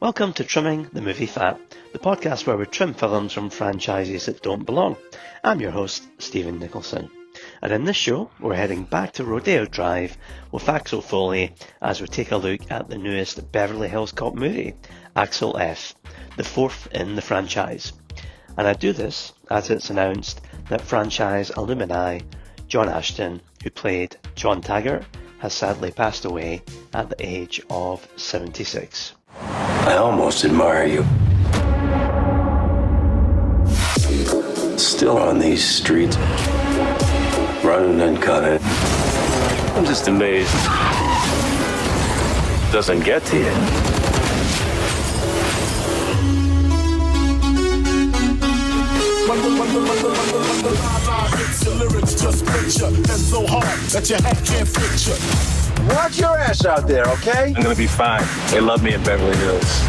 Welcome to Trimming the Movie Fat, the podcast where we trim films from franchises that don't belong. I'm your host, Stephen Nicholson. And in this show, we're heading back to Rodeo Drive with Axel Foley as we take a look at the newest Beverly Hills Cop movie, Axel F, the fourth in the franchise. And I do this as it's announced that franchise alumni John Ashton, who played John Taggart, has sadly passed away at the age of 76. I almost admire you. Still on these streets, running and cutting. I'm just amazed. Doesn't get to you. Watch your ass out there, okay? I'm gonna be fine. They love me in Beverly Hills.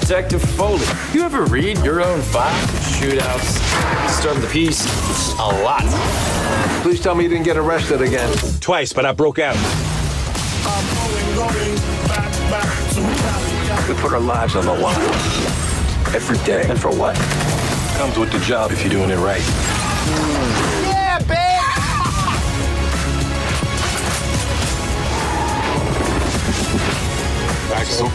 Detective Foley, you ever read your own file? Shootouts, disturb the peace, a lot. Please tell me you didn't get arrested again. Twice, but I broke out. We put our lives on the line. Every day. And for what? Comes with the job if you're doing it right. Yeah, bitch! Axel.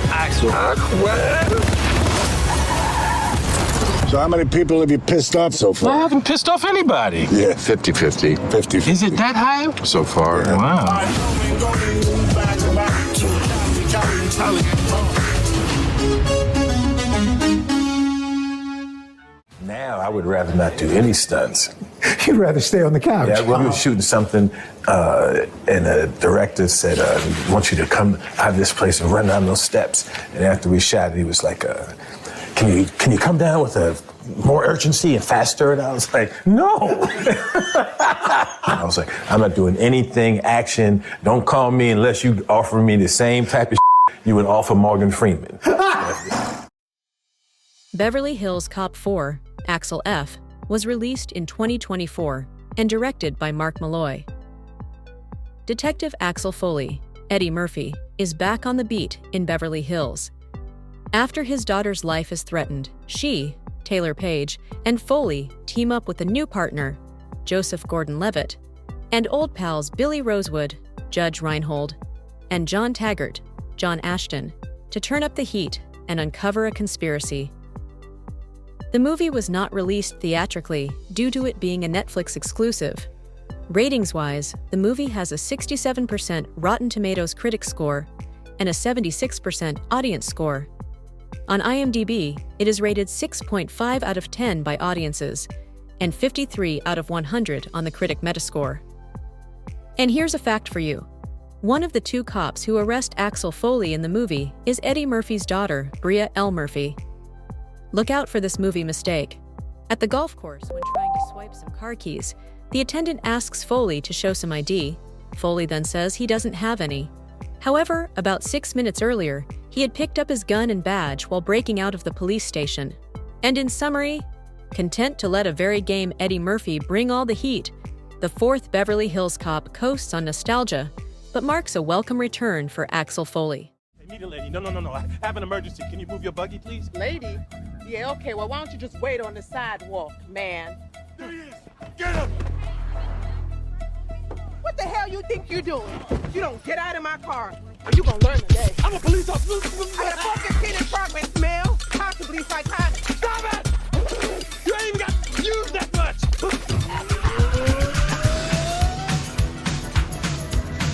So how many people have you pissed off so far? I haven't pissed off anybody. Yeah, 50-50. 50. Is it that high? So far. Yeah. Wow. Now, I would rather not do any stunts. You'd rather stay on the couch. Yeah, we were shooting something, and the director said, "I want you to come out of this place and run down those steps." And after we shot it, he was like, "Can you come down with a more urgency and faster?" And I was like, "No." I was like, "I'm not doing anything action. Don't call me unless you offer me the same type of you would offer Morgan Freeman." Beverly Hills Cop 4, Axel F, was released in 2024 and directed by Mark Malloy. Detective Axel Foley, Eddie Murphy, is back on the beat in Beverly Hills. After his daughter's life is threatened, she, Taylor Page, and Foley team up with a new partner, Joseph Gordon-Levitt, and old pals Billy Rosewood, Judge Reinhold, and John Taggart, John Ashton, to turn up the heat and uncover a conspiracy. The movie was not released theatrically due to it being a Netflix exclusive. Ratings-wise, the movie has a 67% Rotten Tomatoes critic score and a 76% audience score. On IMDb, it is rated 6.5 out of 10 by audiences and 53 out of 100 on the critic Metascore. And here's a fact for you. One of the two cops who arrest Axel Foley in the movie is Eddie Murphy's daughter, Bria L. Murphy. Look out for this movie mistake. At the golf course, when trying to swipe some car keys, the attendant asks Foley to show some ID. Foley then says he doesn't have any. However, about 6 minutes earlier, he had picked up his gun and badge while breaking out of the police station. And in summary, content to let a very game Eddie Murphy bring all the heat, the fourth Beverly Hills Cop coasts on nostalgia, but marks a welcome return for Axel Foley. Meet a lady. No. I have an emergency. Can you move your buggy, please? Lady? Yeah, okay, well, why don't you just wait on the sidewalk, man? There he is. Get him! What the hell you think you're doing? You don't get out of my car, or you gonna learn today. I'm a police officer. I got a 415 in progress, smell, possibly psychotic. Stop it! You ain't even got used that much.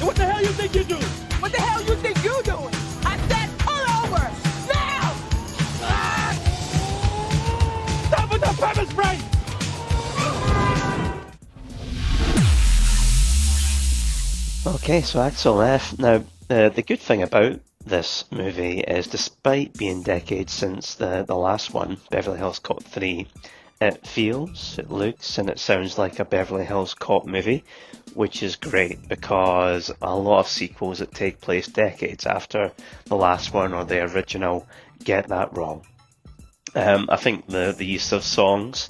What the hell you think you're doing? What the hell you think you're doing? I said pull over, now! Stop with the pepper spray! Okay, so Axel F. Now, the good thing about this movie is, despite being decades since the last one, Beverly Hills Cop 3, it feels, it looks, and it sounds like a Beverly Hills Cop movie, which is great because a lot of sequels that take place decades after the last one or the original get that wrong. I think the use of songs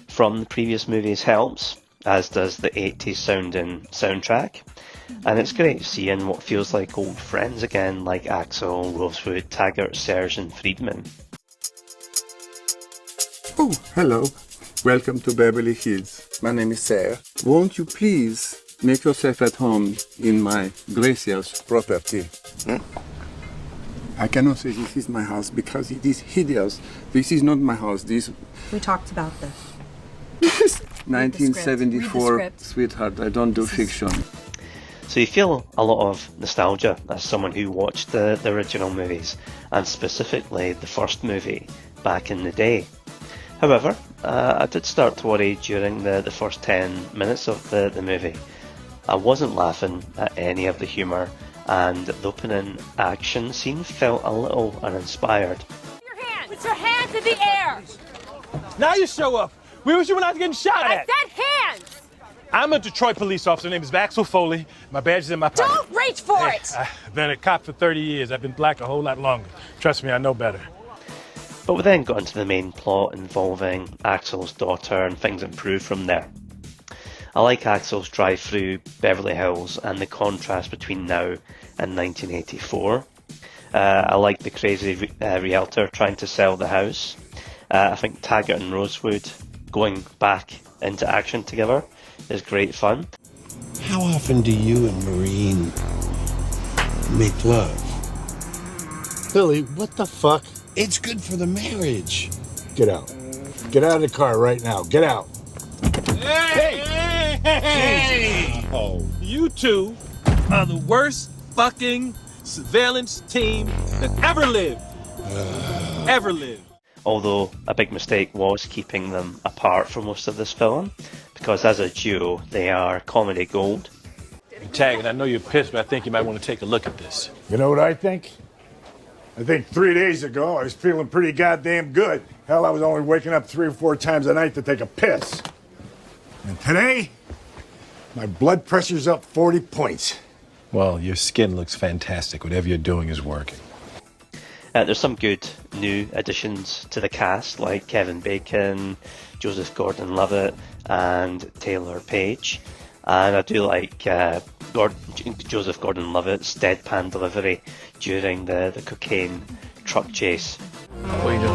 from the previous movies helps. as does the 80s sounding soundtrack. And it's great seeing what feels like old friends again, like Axel, Rosewood, Taggart, Serge and Friedman. Oh, hello. Welcome to Beverly Hills. My name is Sarah. Won't you please make yourself at home in my gracious property? I cannot say this is my house because it is hideous. This is not my house. We talked about this. 1974, sweetheart. I don't do fiction. So you feel a lot of nostalgia as someone who watched the original movies, and specifically the first movie back in the day. However, I did start to worry during the first 10 minutes of the movie. I wasn't laughing at any of the humour, and the opening action scene felt a little uninspired. Put your hands in the air! Now you show up. Where was you when I was getting shot at? I said hands! I'm a Detroit police officer. My name is Axel Foley. My badge is in my pocket. Don't reach for it! I've been a cop for 30 years. I've been black a whole lot longer. Trust me, I know better. But we then got into the main plot involving Axel's daughter, and things improved from there. I like Axel's drive through Beverly Hills and the contrast between now and 1984. I like the crazy realtor trying to sell the house. I think Taggart and Rosewood going back into action together is great fun. How often do you and Maureen make love? Billy, what the fuck? It's good for the marriage. Get out. Get out of the car right now. Get out. Hey! Oh. You two are the worst fucking surveillance team that ever lived. Ever lived. Although a big mistake was keeping them apart for most of this film, because as a duo they are comedy gold. Taggart, I know you're pissed, but I think you might want to take a look at this. You know what I think? I think 3 days ago I was feeling pretty goddamn good. Hell, I was only waking up 3 or 4 times a night to take a piss. And today, my blood pressure's up 40 points. Well, your skin looks fantastic. Whatever you're doing is working. There's some good new additions to the cast, like Kevin Bacon, Joseph Gordon-Levitt, and Taylor Page. And I do like Joseph Gordon-Levitt's deadpan delivery during the cocaine truck chase. What are you doing?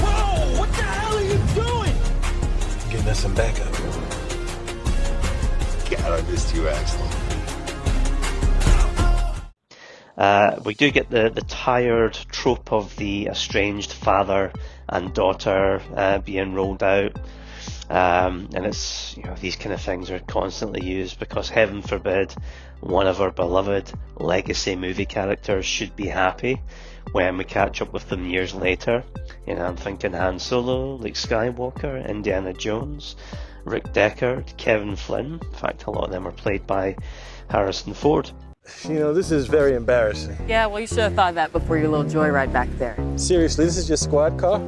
Whoa! What the hell are you doing? Getting us some backup. God, I missed you, Axel. We do get the tired trope of the estranged father and daughter being rolled out, and it's, you know, these kind of things are constantly used because heaven forbid one of our beloved legacy movie characters should be happy when we catch up with them years later. You know, I'm thinking Han Solo, Luke Skywalker, Indiana Jones, Rick Deckard, Kevin Flynn. In fact, a lot of them are played by Harrison Ford. You know, this is very embarrassing. Yeah, well, you should have thought of that before your little joyride back there. Seriously, this is your squad car?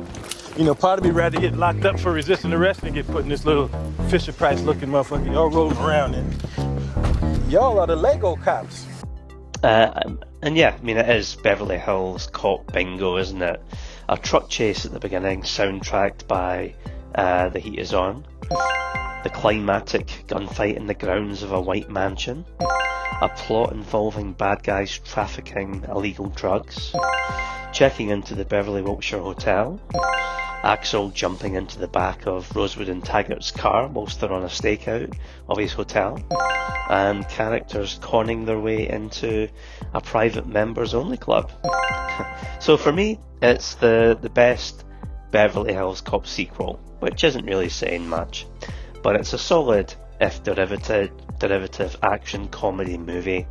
You know, part of me rather get locked up for resisting arrest than get put in this little Fisher-Price looking motherfucker y'all rolling around in. Y'all are the Lego cops. And yeah, I mean, it is Beverly Hills Cop bingo, isn't it? A truck chase at the beginning, soundtracked by The Heat Is On. The climactic gunfight in the grounds of a white mansion. A plot involving bad guys trafficking illegal drugs. Checking into the Beverly Wilshire Hotel. Axel jumping into the back of Rosewood and Taggart's car whilst they're on a stakeout of his hotel. And characters conning their way into a private members only club. So for me, it's the best Beverly Hills Cop sequel, which isn't really saying much, but it's a solid, if derivative action comedy movie,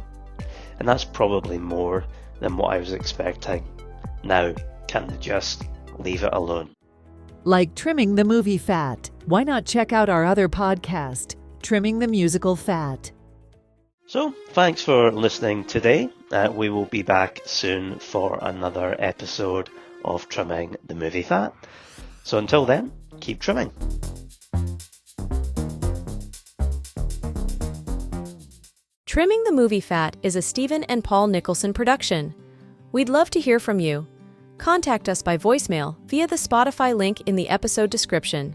and that's probably more than what I was expecting. Now, can they just leave it alone? Like trimming the movie fat, why not check out our other podcast, Trimming the Musical Fat? So, thanks for listening today. We will be back soon for another episode of Trimming the Movie Fat. So until then, keep trimming. Trimming the Movie Fat is a Stephen and Paul Nicholson production. We'd love to hear from you. contact us by voicemail via the Spotify link in the episode description.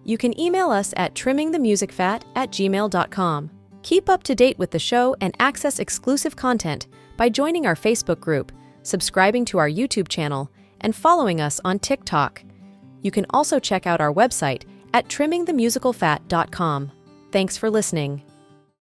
You can email us at trimmingthemusicfat@gmail.com. Keep up to date with the show and access exclusive content by joining our Facebook group, subscribing to our YouTube channel, and following us on TikTok. You can also check out our website at trimmingthemusicalfat.com. Thanks for listening.